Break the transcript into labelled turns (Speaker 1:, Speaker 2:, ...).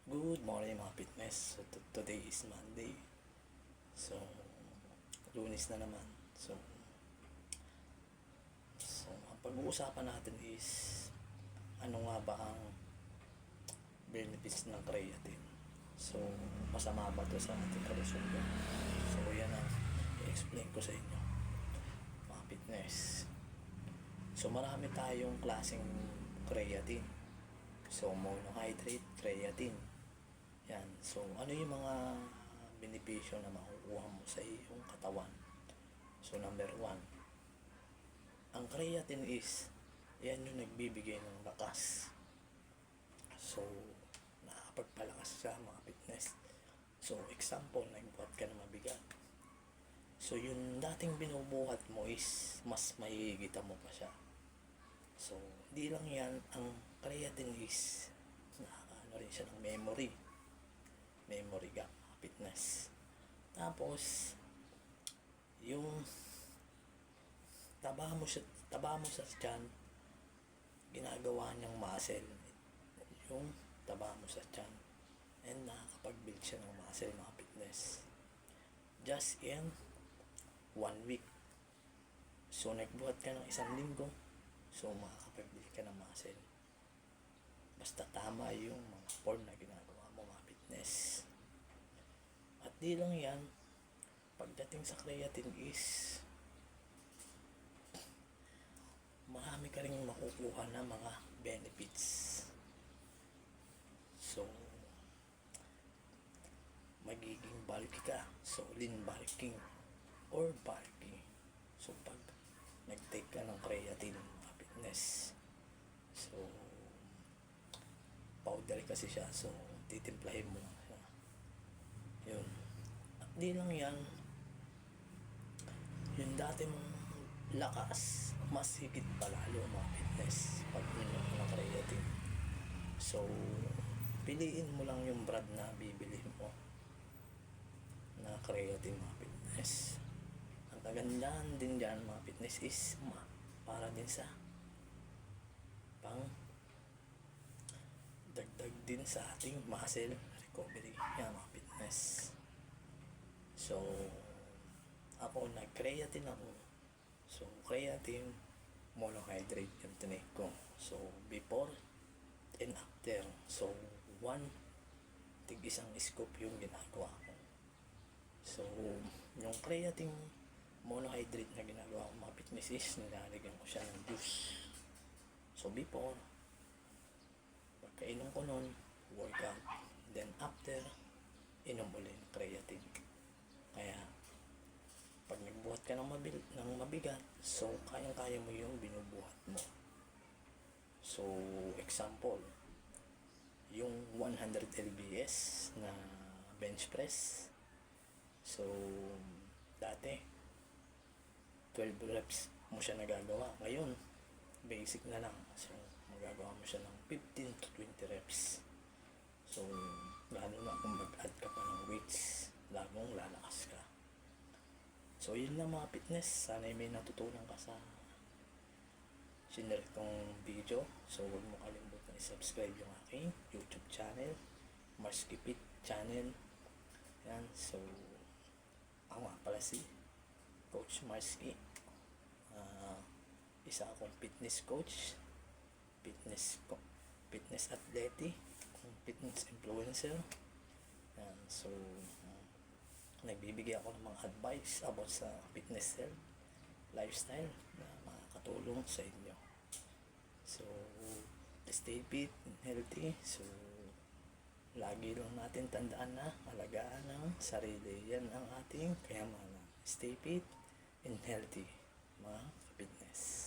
Speaker 1: Good morning mga fitness. So today is Monday. So Lunes na naman. So ang pag-uusapan natin is ano nga ba ang benefits ng creatine. So masama ba to sa ating kalusugan? So yan ang i-explain ko sa inyo mga fitness. So marami tayong klaseng creatine. So monohydrate creatine. Yan. So ano yung mga benepisyo na makukuha mo sa iyong katawan? So number one, ang creatine is yan yung nagbibigay ng lakas. So nakakapagpalakas sa mga fitness. So example, nagbuhat ka na mabigat. So yung dating binubuhat mo is mas mahihigitan mo pa siya. So hindi lang yan, ang creatine is nakakaano rin siya ng memory gap fitness. Tapos yung taba mo sa tiyan, ginagawa niyang muscle yung taba mo sa tiyan, and nakakapag-build siya ng muscle mga fitness just in 1 week. So nagbuhat ka ng 1 linggo, so makakapag-build ka ng muscle basta tama yung mga form na ginagawa mo mga fitness. At di lang yan, pagdating sa creatine is marami ka rin makukuha na mga benefits. So magiging bulky ka, so lean bulking or bulky. So pag nag-take ka ng creatine mga fitness, so powder kasi siya, so titimplahin mo lang siya yun. At di lang yan, yung dati mong lakas mas higit pa lalo mga fitness pag minom ng creatine. So piliin mo lang yung brand na bibili mo na creatine mga fitness. Ang kagandahan din dyan mga fitness is para din sa pang dagdag din sa ating muscle recovery yan mga fitness. So ako nag-creatine ako. So creatine monohydrate yung tinake ko. So before and after, so tig-isang scoop yung ginagawa ko. So yung creatine monohydrate na ginagawa ko mga fitness is nilalagyan ko siya ng juice. So before, pagkainom ko nun, workout. Then after, inom ulit ng creatine. Kaya pag nagbuhat ka ng mabigat, so kayang-kaya mo yung binubuhat mo. So example, yung 100 lbs na bench press, so dati 12 reps mo siya nagagawa. Ngayon basic na lang, so magagawa mo siya ng 15 to 20 reps. So lalo na kung mag-add ka pa ng weights, lalong lalakas ka. So yun lang mga fitness, sana may natutunan ka sa sinirtong video. So huwag mo kalimutan i-subscribe yung aking YouTube channel, Marsky Fit channel. Yan, so ako nga pala si Coach Marsky. Isa akong fitness coach, fitness athlete, fitness influencer. Yan, so nagbibigay ako ng mga advice about sa fitness health, lifestyle na makakatulong sa inyo. So stay fit and healthy. So lagi lang natin tandaan na alagaan ng sarili, yan ang ating kayamanan. Stay fit and healthy mga fitness.